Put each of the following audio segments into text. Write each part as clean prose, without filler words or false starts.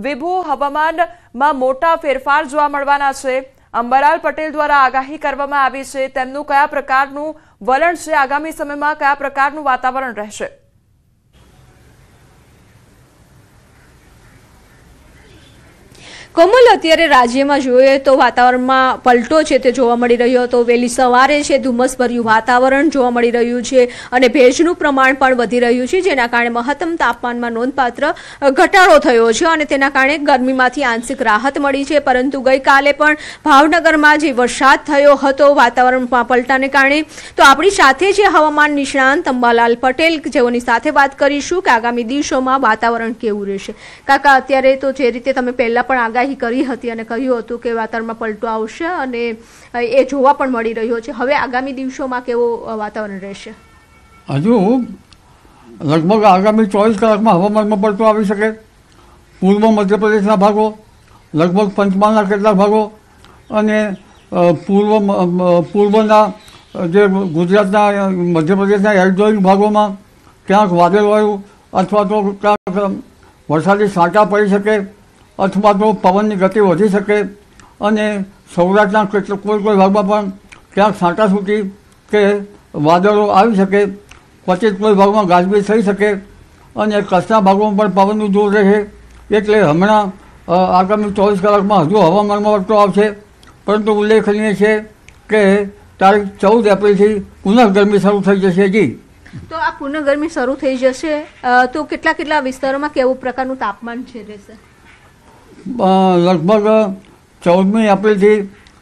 વિભુ હવામાનમાં મોટા ફેરફાર જોવા મળવાના છે। અંબરલાલ પટેલ દ્વારા આગાહી કરવામાં આવી છે। તેમનું કયા પ્રકારનું વલણ છે, આગામી સમયમાં કયા પ્રકારનું વાતાવરણ રહેશે? કોમલ, અત્યારે રાજ્યમાં જોઈએ તો વાતાવરણમાં પલટો છે તે જોવા મળી રહ્યો હતો। વહેલી સવારે છે ધુમ્મસભર્યું વાતાવરણ જોવા મળી રહ્યું છે અને ભેજનું પ્રમાણ પણ વધી રહ્યું છે, જેના કારણે મહત્તમ તાપમાનમાં નોંધપાત્ર ઘટાડો થયો છે અને તેના કારણે ગરમીમાંથી આંશિક રાહત મળી છે। પરંતુ ગઈકાલે પણ ભાવનગરમાં જે વરસાદ થયો હતો વાતાવરણમાં પલટાને કારણે, તો આપણી સાથે છે હવામાન નિષ્ણાંત અંબાલાલ પટેલ, જેઓની સાથે વાત કરીશું કે આગામી દિવસોમાં વાતાવરણ કેવું રહેશે। કાકા, અત્યારે તો જે રીતે તમે પહેલા પણ આગાહી કરી હતી અને કહ્યું હતું કે વાતાવરણમાં પલટો આવશે અને એ જોવા પણ મળી રહ્યો છે, હવે આગામી દિવસોમાં કેવું વાતાવરણ રહેશે? હજુ લગભગ આગામી 24 કલાકમાં હવામાનમાં પલટો આવી શકે। પૂર્વ મધ્યપ્રદેશના ભાગો, લગભગ પંચમહાલના કેટલાક ભાગો અને પૂર્વના જે ગુજરાતના મધ્યપ્રદેશના એડજોઇન્ટ ભાગોમાં ક્યાંક વાદળવાળું અથવા તો ક્યાંક વરસાદી છાંટા પડી શકે અથવા તો પવનની ગતિ વધી શકે અને સૌરાષ્ટ્રના કોઈ ભાગમાં પણ ક્યાંક છાંટાછૂટી કે વાદળો આવી શકે। પછી કોઈ ભાગમાં ગાજવીજ થઈ શકે અને કચ્છના ભાગોમાં પણ પવનનું જોર રહે। એટલે હમણાં આગામી 24 કલાકમાં હજુ હવામાનમાં પલટો આવશે, પરંતુ ઉલ્લેખનીય છે કે તારીખ 14 એપ્રિલથી પુનઃ ગરમી શરૂ થઈ જશે। જી, તો આ પુનઃ ગરમી શરૂ થઈ જશે તો કેટલા વિસ્તારોમાં કેવું પ્રકારનું તાપમાન છે રહેશે? લગભગ 14મી એપ્રિલથી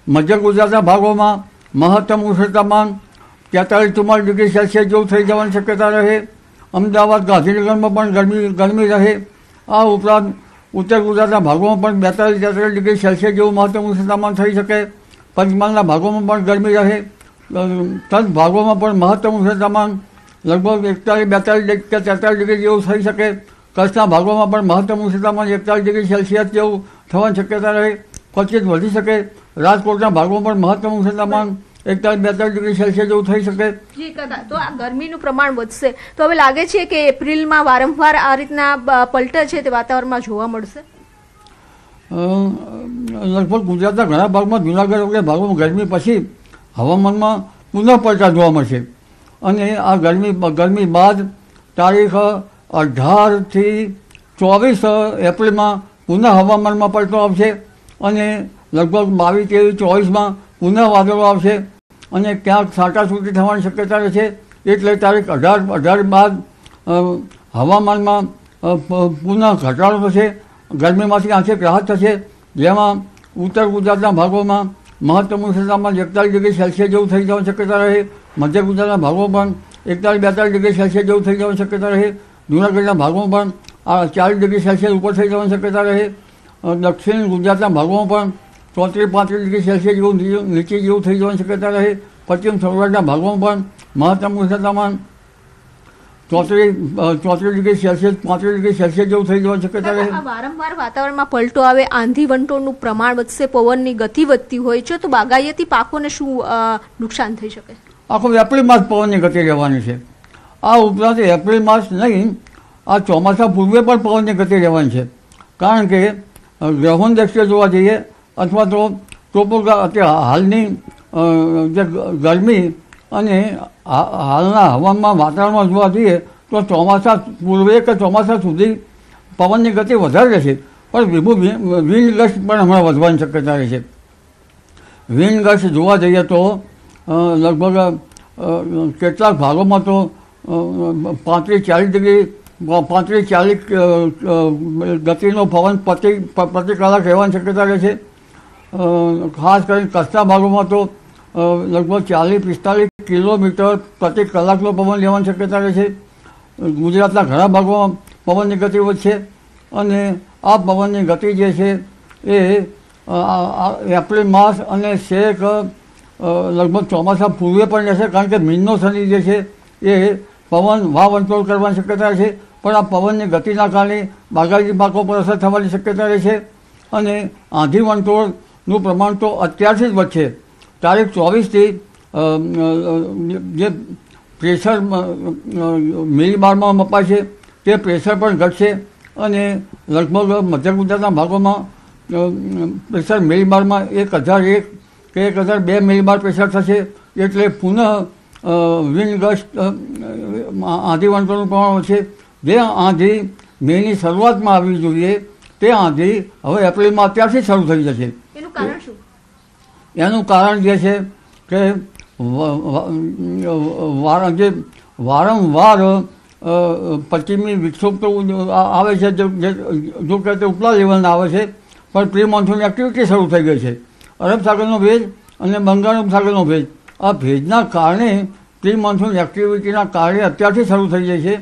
મધ્ય ગુજરાતના ભાગોમાં મહત્તમ ઉષ્ણ તાપમાન 43-44 ડિગ્રી સેલ્સિયસ જેવું થઈ જવાની શક્યતા રહે। અમદાવાદ, ગાંધીનગરમાં પણ ગરમી રહે। આ ઉપરાંત ઉત્તર ગુજરાતના ભાગોમાં પણ 42-43 ડિગ્રી સેલ્સિયસ જેવું મહત્તમ ઉષ્ણ તાપમાન થઈ શકે। પંચમહાલના ભાગોમાં પણ ગરમી રહે। તદ ભાગોમાં પણ મહત્તમ ઉષ્ણ તાપમાન લગભગ 41-42 કે 43 ડિગ્રી જેવું થઈ શકે। કચ્છના ભાગોમાં પણ મહત્તમ ઉષ્ણ તાપમાન 41 ડિગ્રી સેલ્સિયસ જેવું થવાની શક્યતા રહે, ક્વચિત વધી શકે। રાજકોટના ભાગોમાં પણ મહત્તમ ઉષ્ણ તાપમાન 41-42 ડિગ્રી સેલ્સિયસ જેવું થઈ શકે। જી કાકા, તો આ ગરમીનું પ્રમાણ વધશે તો હવે લાગે છે કે એપ્રિલમાં વારંવાર આ રીતના પલટા છે તે વાતાવરણમાં જોવા મળશે? લગભગ ગુજરાતના ઘણા ભાગમાં, જૂનાગઢ વગેરે ભાગોમાં ગરમી પછી હવામાનમાં પુનઃ પલટા જોવા મળશે અને આ ગરમી બાદ તારીખ 18થી 24 એપ્રિલમાં પુનઃ હવામાનમાં પલટો આવશે અને લગભગ 22-23-24માં પુનઃ વાદળો આવશે અને ક્યાંક છાંટાછૂટી થવાની શક્યતા રહેશે। એટલે તારીખ 18 બાદ હવામાનમાં પુનઃ ઘટાડો થશે, ગરમીમાંથી આંશિક રાહત થશે, જેમાં ઉત્તર ગુજરાતના ભાગોમાં મહત્તમ ઉષ્ણ તાપમાન 41 ડિગ્રી સેલ્સિયસ જેવું થઈ જવાની શક્યતા રહે। મધ્ય ગુજરાતના ભાગોમાં પણ 41-42 ડિગ્રી સેલ્સિયસ જેવું થઈ જવાની શક્યતા રહે। જૂનાગઢના ભાગોમાં પણ 40 ડિગ્રી સેલ્સિયસ ઉપર થઈ જવાની શક્યતા રહે। દક્ષિણ ગુજરાતના ભાગોમાં પણ 34-35 ડિગ્રી સેલ્સિયસ જેવું નીચે જેવું થઈ જવાની શક્યતા રહે। પશ્ચિમ સૌરાષ્ટ્રના ભાગોમાં પણ મહત્તમ ઉષ્ણ તાપમાન 34 ડિગ્રી સેલ્સિયસ 35 ડિગ્રી સેલ્સિયસ જેવું થઈ જવાની શક્યતા રહે। વારંવાર વાતાવરણમાં પલટો આવે, આંધી વંટોળનું પ્રમાણ વધશે, પવનની ગતિ વધતી હોય છે, તો બાગાયતી પાકોને શું નુકસાન થઈ શકે? આખો એપ્રિલ માસ પવનની ગતિ રહેવાની છે। આ ઉપરાંત એપ્રિલ માસ નહીં, આ ચોમાસા પૂર્વે પણ પવનની ગતિ રહેવાની છે, કારણ કે ગ્રહોણ દ્રષ્ટિએ જોવા જઈએ અથવા તો હાલની જે ગરમી અને હાલના હવામાન વાતાવરણમાં જોવા જઈએ તો ચોમાસા પૂર્વે કે ચોમાસા સુધી પવનની ગતિ વધારે રહેશે, પણ વિન્ડ ગસ્ટ પણ હમણાં વધવાની શક્યતા રહેશે। વિન્ડ ગસ્ટ જોવા જઈએ તો લગભગ કેટલાક ભાગોમાં તો 35-40 ડિગ્રી 35-40 ગતિનો પવન પ્રતિ કલાક રહેવાની શક્યતા રહેશે। ખાસ કરીને કચ્છના ભાગોમાં તો લગભગ 40-45 કિલોમીટર પ્રતિ કલાકનો પવન લેવાની શક્યતા રહેશે। ગુજરાતના ઘણા ભાગોમાં પવનની ગતિ વધશે અને આ પવનની ગતિ જે છે એ એપ્રિલ માસ અને છેક લગભગ ચોમાસા પૂર્વે પણ રહેશે, કારણ કે મીનનો શનિ જે છે એ પવન વાવંટોળ કરવાની શક્યતા રહેશે, પણ આ પવનની ગતિના કારણે બાગાયતી પાકો પર અસર થવાની શક્યતા રહેશે અને આંધી વંટોળનું પ્રમાણ તો અત્યારથી જ વધશે। તારીખ 24થી જે પ્રેશર મિલીબારમાં મપાય છે તે પ્રેશર પણ ઘટશે અને લગભગ મધ્ય ગુજરાતના ભાગોમાં પ્રેશર મિલીબારમાં 1001 કે 1002 મિલીબાર પ્રેશર થશે, એટલે પુનઃ વિન્ડ ગસ્ટ આંધી વંટોળનું પ્રમાણ છે. જે આંધી મેની શરૂઆતમાં આવવી જોઈએ તે આંધી હવે એપ્રિલમાં અત્યારથી શરૂ થઈ જશે. એનું કારણ શું? એનું કારણ જે છે કે વારંવાર પશ્ચિમી વિક્ષોભ તો આવે છે, જો કે તે ઉપલા લેવલના આવે છે, પણ પ્રી મોન્સૂન એક્ટિવિટી શરૂ થઈ ગઈ છે. અરબ સાગરનો ભેજ અને બંગાળ ઉપસાગરનો ભેજ, આ ભેજના કારણે પ્રી મોન્સૂન એક્ટિવિટીના કારણે અત્યારથી શરૂ થઈ જાય છે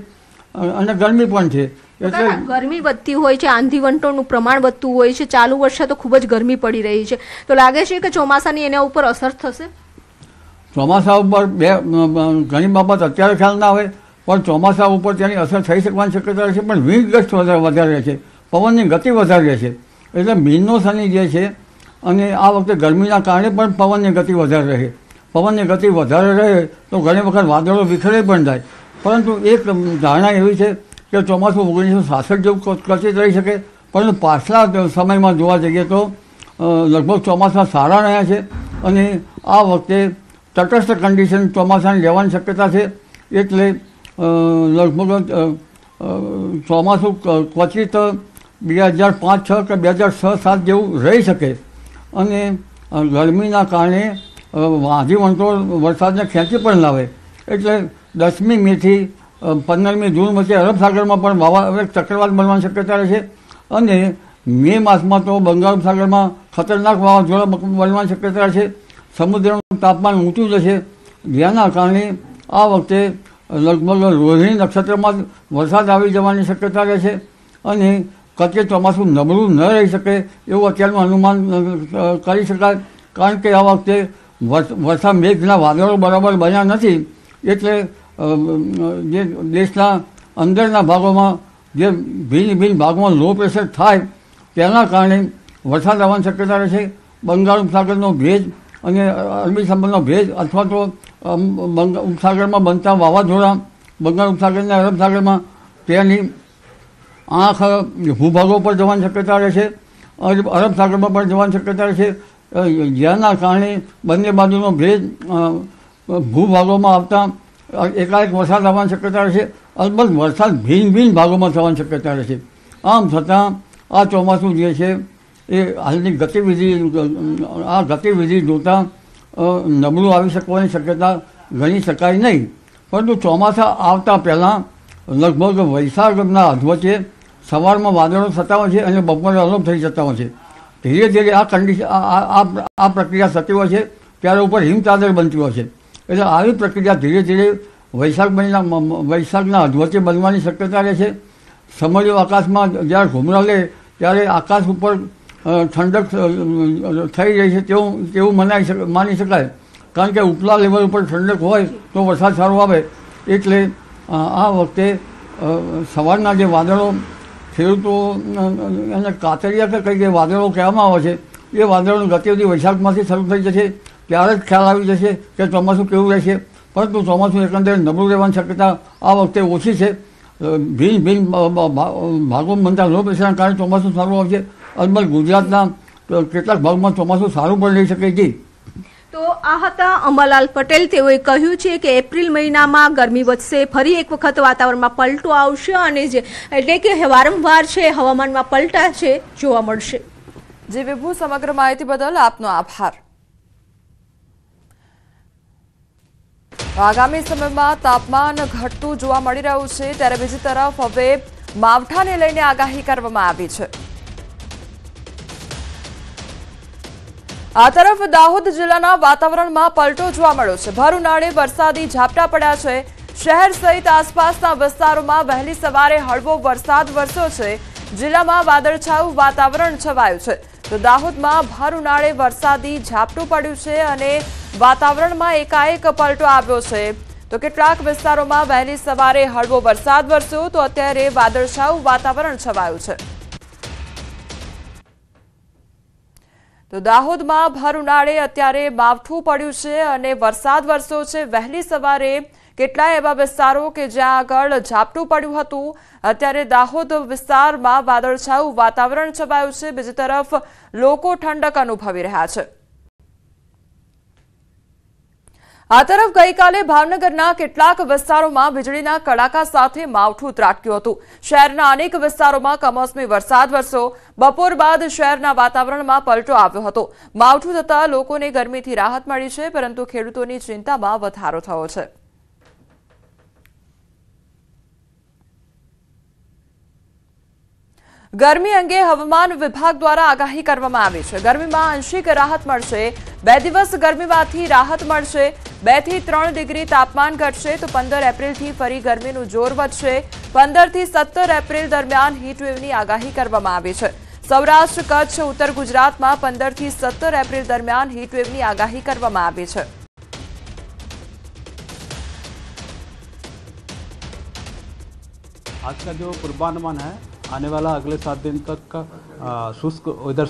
અને ગરમી પણ છે. એટલે ગરમી વધતી હોય છે, આંધી વંટોળનું પ્રમાણ વધતું હોય છે. ચાલુ વર્ષે તો ખૂબ જ ગરમી પડી રહી છે, તો લાગે છે કે ચોમાસાની એના ઉપર અસર થશે? ચોમાસા ઉપર ઘણી બાબત અત્યારે ખ્યાલ ના આવે, પણ ચોમાસા ઉપર તેની અસર થઈ શકવાની શક્યતા રહેશે. પણ વિન્ડ ગસ્ટ વધારે રહેશે, પવનની ગતિ વધારે રહેશે. એટલે મીનનો શનિ જે છે, અને આ વખતે ગરમીના કારણે પણ પવનની ગતિ વધારે રહે. પવનની ગતિ વધારે રહે તો ઘણી વખત વાદળો વિખરે પણ જાય. પરંતુ એક ધારણા એવી છે કે ચોમાસું 1966 જેવું કચિત રહી શકે, પરંતુ પાછલા સમયમાં જોવા જઈએ તો લગભગ ચોમાસા સારા રહ્યા છે. અને આ વખતે તટસ્થ કન્ડિશન ચોમાસાની લેવાની શક્યતા છે. એટલે લગભગ ચોમાસું ક્વચિત 2005-06 કે 2006-07 જેવું રહી શકે. અને ગરમીના કારણે આંધી વંટોળ વરસાદને ખેંચી પણ લાવે. એટલે 10મી મેથી 15મી જૂન વચ્ચે અરબ સાગરમાં પણ ચક્રવાત બનવાની શક્યતા રહેશે. અને મે માસમાં તો બંગાળ સાગરમાં ખતરનાક વાવાઝોડા બનવાની શક્યતા રહેશે. સમુદ્રનું તાપમાન ઊંચું જશે, જેના કારણે આ વખતે લગભગ રોહિણી નક્ષત્રમાં વરસાદ આવી જવાની શક્યતા રહેશે. અને કચ્છે ચોમાસું નબળું ન રહી શકે એવું અત્યારનું અનુમાન કરી શકાય, કારણ કે આ વખતે વરસાદ મેઘના વાદળો બરાબર બન્યા નથી. એટલે જે દેશના અંદરના ભાગોમાં જે ભિન્ન ભાગોમાં લો પ્રેશર થાય તેના કારણે વરસાદ આવવાની શક્યતા રહેશે. બંગાળ ઉપસાગરનો ભેજ અને અરબી સમુદ્રનો ભેજ અથવા તો ઉપસાગરમાં બનતા વાવાઝોડા બંગાળ ઉપસાગર અને અરબ સાગરમાં તેની આંખ ભૂભાગો પર જવાની શક્યતા રહેશે, અરબ સાગરમાં પણ જવાની શક્યતા રહેશે. જેના કારણે બંને બાજુનો ભેજ ભૂભાગોમાં આવતા એકાએક વરસાદ આવવાની શક્યતા રહેશે. અલબત્ત વરસાદ ભિન્ન ભાગોમાં થવાની શક્યતા રહેશે. આમ છતાં આ ચોમાસું જે છે એ હાલની ગતિવિધિ જોતાં નબળું આવી શકવાની શક્યતા ગણી શકાય નહીં. પરંતુ ચોમાસા આવતા પહેલાં લગભગ વૈશાખના અધવચ્ચે સવારમાં વાદળો થતા હોય છે અને બપોરે અલોપ થઈ જતા હોય છે. ધીરે ધીરે આ કન્ડિશન આ પ્રક્રિયા થતી હોય છે, ત્યારે ઉપર હિમચાદર બનતી હોય છે. એટલે આવી પ્રક્રિયા ધીરે ધીરે વૈશાખના અધવચ્ચે બનવાની શક્યતા રહે છે. સમળ્યો આકાશમાં જ્યારે ઘૂમરા લે ત્યારે આકાશ ઉપર ઠંડક થઈ રહી છે તેવું માની શકાય, કારણ કે ઉપલા લેવલ ઉપર ઠંડક હોય તો વરસાદ સારો આવે. એટલે આ વખતે સવારના જે વાદળો, ખેડૂતો એને કાતરિયા કે કંઈ જે વાદળો કહેવામાં આવે છે, એ વાદળોની ગતિવિધિ વૈશાખમાંથી શરૂ થઈ જશે. ત્યારે જ ખ્યાલ આવી જશે કે ચોમાસું કેવું રહેશે. પરંતુ ચોમાસું એકંદરે નબળું રહેવાની શક્યતા આ વખતે ઓછી છે. ભિન્ન ભાગોમાં બનતા લો પ્રેશરના કારણે ચોમાસું સારું આવશે. અલબત્ત ગુજરાતના કેટલાક ભાગમાં ચોમાસું સારું પણ રહી શકે છે. તો આ હતા અંબાલાલ પટેલ. તેઓએ કહ્યું છે કે એપ્રિલ મહિનામાં ગરમી વધશે, ફરી એક વખત વાતાવરણમાં પલટો આવશે અને એટલે કે વારંવાર છે હવામાનમાં પલટા છે જોવા મળશે. જે વિભુ સમગ્ર માહિતી બદલ આપનો આભાર. આગામી સમયમાં તાપમાન ઘટતું જોવા મળી રહ્યું છે, ત્યારે બીજી તરફ હવે માવઠાને લઈને આગાહી કરવામાં આવી છે. આ તરફ દાહોદ જિલ્લાના વાતાવરણમાં પલટો જોવા મળ્યો છે. ભર ઉનાળે વરસાદી ઝાપટા પડ્યા છે. શહેર સહિત આસપાસના વિસ્તારોમાં વહેલી સવારે હળવો વરસાદ વરસ્યો છે. જિલ્લામાં વાદળછાયું વાતાવરણ છવાયું છે. તો દાહોદમાં ભર ઉનાળે વરસાદી ઝાપટું પડ્યું છે અને વાતાવરણમાં એકાએક પલટો આવ્યો છે. તો કેટલાક વિસ્તારોમાં વહેલી સવારે હળવો વરસાદ વરસ્યો તો અત્યારે વાદળછાયું વાતાવરણ છવાયું છે. તો દાહોદમાં ભર ઉનાળે અત્યારે માવઠું પડ્યું છે અને વરસાદ વરસ્યો છે. વહેલી સવારે કેટલાય એવા વિસ્તારો કે જ્યાં આગળ ઝાપટું પડ્યું હતું, અત્યારે દાહોદ વિસ્તારમાં વાદળછાયું વાતાવરણ છવાયું છે। બીજી તરફ લોકો ઠંડક અનુભવી રહ્યા છે। આ તરફ ગઈકાલે ભાવનગરના કેટલાક વિસ્તારોમાં વીજળીના કડાકા સાથે માવઠું ત્રાટક્યું હતું। શહેરના અનેક વિસ્તારોમાં કમોસમી વરસાદ વરસ્યો। બપોર બાદ શહેરના વાતાવરણમાં પલટો આવ્યો હતો। માવઠું થતાં લોકોને ગરમીથી રાહત મળી છે, પરંતુ ખેડૂતોની ચિંતામાં વધારો થયો છે। ગરમી અંગે હવામાન વિભાગ દ્વારા આગાહી કરવામાં આવી છે। ગરમીમાં આંશિક રાહત મળશે। 2 દિવસ ગરમીમાંથી રાહત મળશે। 2 થી 3 ડિગ્રી તાપમાન ઘટશે તો 15 એપ્રિલથી ફરી ગરમીનું જોર વધશે। 15 થી 17 એપ્રિલ દરમિયાન હીટવેવની આગાહી કરવામાં આવી છે। સૌરાષ્ટ્ર, કચ્છ, ઉત્તર ગુજરાતમાં 15 થી 17 એપ્રિલ દરમિયાન હીટવેવની આગાહી કરવામાં આવી છે। आज का जो पूर्वानुमान है, आने वाला अगले 7 दिन तक का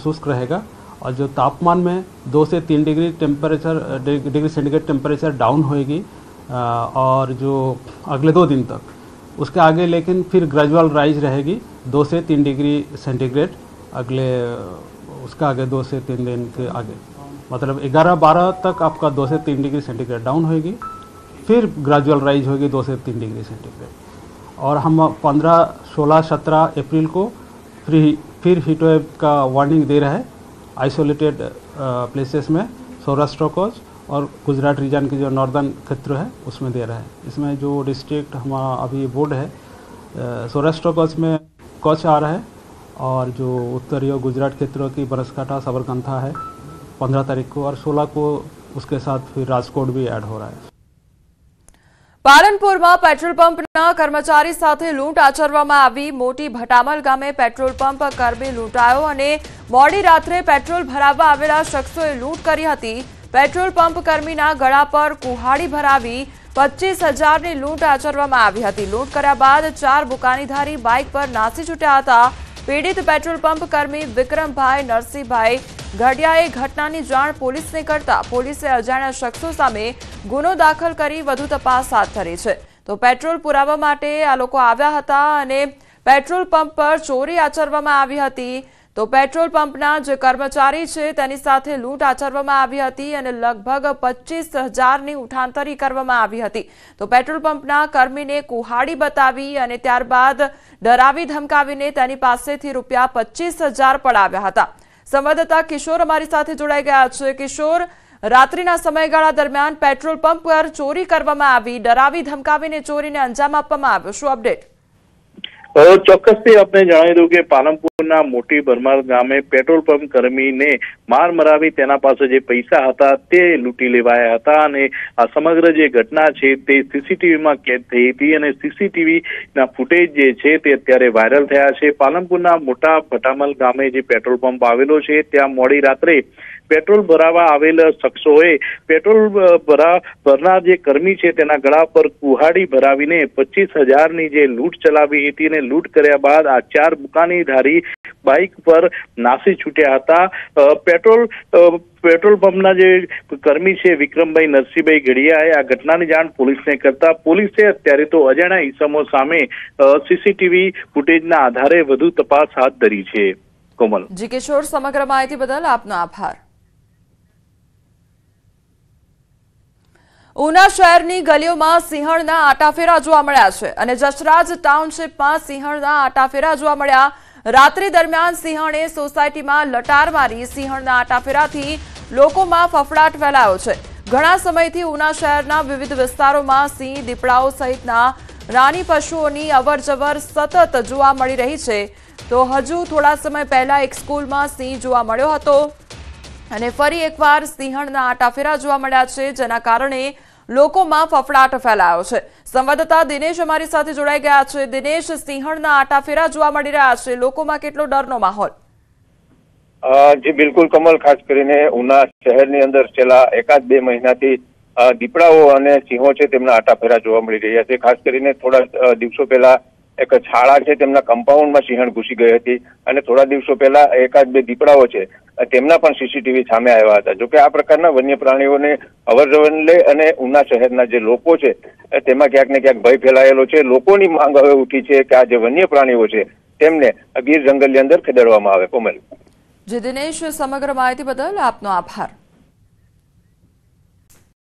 शुष्क रहेगा और जो तापमान में 2 से 3 डिग्री सेंटीग्रेड टेम्परेचर डाउन होएगी और जो अगले 2 दिन तक उसके आगे लेकिन फिर ग्रेजुअल राइज रहेगी 2 से 3 डिग्री सेंटीग्रेड अगले उसका आगे 2 से 3 दिन के आगे, मतलब 11-12 तक आपका 2 से 3 डिग्री सेंटीग्रेड डाउन होएगी, फिर ग्रेजुअल राइज होगी 2 से 3 डिग्री सेंटीग्रेड। और हम 15, 16, 17 अप्रैल को फिर हीटवेव का वार्निंग दे रहे हैं आइसोलेटेड प्लेसेस में, सौराष्ट्र कच्छ और गुजरात रीजन के जो नॉर्दर्न क्षेत्र है उसमें दे रहा है। इसमें जो डिस्ट्रिक्ट हमारा अभी बोर्ड है, सौराष्ट्र कच्छ में कच्छ आ रहा है और जो उत्तरीय गुजरात क्षेत्र की बनासकांठा, साबरकांठा है 15 तारीख को, और 16 को उसके साथ फिर राजकोट भी ऐड हो रहा है। પાલનપુરમાં પેટ્રોલ પંપના કર્મચારી સાથે લૂંટ આચરવામાં આવી। મોટી ભટામલ ગામે પેટ્રોલ પંપ કર્મી લૂંટાયો અને મોડી રાત્રે પેટ્રોલ ભરાવવા આવેલા શખ્સોએ લૂંટ કરી હતી। પેટ્રોલ પંપ કર્મીના ગળા પર કુહાડી ભરાવી 25,000ની લૂંટ આચરવામાં આવી હતી। લૂંટ કર્યા બાદ 4 બુકાનીધારી બાઇક પર નાસી છૂટ્યા હતા। પીડિત પેટ્રોલ પંપ કર્મી વિક્રમભાઈ નરસિંહભાઈ ઘડિયાએ ઘટનાની જાણ પોલીસને કરતા પોલીસે અજાણ્યા શખ્સો સામે ગુનો દાખલ કરી વધુ તપાસ હાથ ધરી છે। તો પેટ્રોલ પુરાવા માટે આ લોકો આવ્યા હતા અને પેટ્રોલ પંપ પર ચોરી આચરવામાં આવી હતી। તો પેટ્રોલ પંપના જે કર્મચારી છે તેની સાથે લૂંટ આચરવામાં આવી હતી અને લગભગ 25,000ની ઉઠાંતરી કરવામાં આવી હતી। તો પેટ્રોલ પંપના કર્મીને કુહાડી બતાવી અને ત્યારબાદ ડરાવી ધમકાવીને તેની પાસેથી રૂપિયા 25,000 પડાવ્યા હતા। સંવાદદાતા કિશોર અમારી સાથે જોડાઈ ગયા છે। કિશોર, રાત્રિના સમયગાળા દરમિયાન પેટ્રોલ પંપ પર ચોરી કરવામાં આવી, ડરાવી ધમકાવીને ચોરીને અંજામ આપવામાં આવ્યો, શું અપડેટ? ચોક્કસથી આપણે જણાવી દઉં કે પાલનપુરના મોટી ભરમાર ગામે પેટ્રોલ પંપ કર્મીને માર મરાવી તેના પાસે જે પૈસા હતા તે લૂંટી લેવાયા હતા અને આ સમગ્ર જે ઘટના છે તે સીસીટીવીમાં કેદ થઈ હતી અને સીસીટીવીના ફૂટેજ જે છે તે અત્યારે વાયરલ થયા છે। પાલનપુરના મોટા ભટામલ ગામે જે પેટ્રોલ પંપ આવેલો છે ત્યાં મોડી રાત્રે પેટ્રોલ ભરાવા આવેલ શખ્સોએ પેટ્રોલ ભરનાર જે કર્મી છે તેના ગળા પર કુહાડી ભરાવીને 25,000ની જે લૂંટ ચલાવી હતી અને લૂંટ કર્યા બાદ આ 4 બુકાનીધારી બાઇક પર નાસી છૂટ્યા હતા। પેટ્રોલ પંપના જે કર્મી છે વિક્રમભાઈ નરસિંહભાઈ ઘડિયાએ આ ઘટનાની જાણ પોલીસને કરતા પોલીસે અત્યારે તો અજાણ્યા ઈસમો સામે સીસીટીવી ફૂટેજના આધારે વધુ તપાસ હાથ ધરી છે। કોમલ જી કિશોર, સમગ્ર માહિતી બદલ આપનો આભાર। ઉના શહેરની ગલીઓમાં સિંહણના આટાફેરા જોવા મળ્યા છે અને જસરાજ ટાઉનશીપમાં સિંહણના આટાફેરા જોવા મળ્યા। રાત્રિ દરમિયાન સિંહણે સોસાયટીમાં લટાર મારી સિંહણના આટાફેરાથી લોકોમાં ફફડાટ ફેલાયો છે। ઘણા સમયથી ઉના શહેરના વિવિધ વિસ્તારોમાં સિંહ, દીપડાઓ સહિતના રાની પશુઓની અવરજવર સતત જોવા મળી રહી છે। તો હજુ થોડા સમય પહેલા એક સ્કૂલમાં સિંહ જોવા મળ્યો હતો અને ફરી એકવાર સિંહણના આટાફેરા જોવા મળ્યા છે, જેના કારણે લોકોમાં ફફડાટ ફેલાયો છે। સંવાદદાતા દિનેશ અમારી સાથે જોડાઈ ગયા છે। દિનેશ, સિંહણના આટાફેરા જોવા મળી રહ્યા છે, લોકોમાં કેટલો ડરનો માહોલ? જી બિલકુલ કમલ, ખાસ કરીને ઉના શહેરની અંદર છેલ્લા 1-2 મહિનાથી દીપડાઓ અને સિંહો છે તેમના આટાફેરા જોવા મળી રહ્યા છે। ખાસ કરીને થોડા દિવસો પહેલા એક શાળા છે તેમના કમ્પાઉન્ડમાં સિંહણ ઘૂસી ગઈ હતી અને થોડા દિવસો પહેલા એકાદ બે દીપડાઓ છે તેમના પણ સીસીટીવી સામે આવ્યા હતા. જોકે આ પ્રકારના વન્ય પ્રાણીઓને અવરજવર લઈ અને ઉના શહેરના જે લોકો છે તેમાં ક્યાંક ને ક્યાંક ભય ફેલાયેલો છે. લોકોની માંગ હવે ઉઠી છે કે આ જે વન્ય પ્રાણીઓ છે તેમને ગીર જંગલની અંદર ખેદાડવામાં આવે. કોમલ. જે દિનેશ, સમગ્ર માહિતી બદલ આપનો આભાર.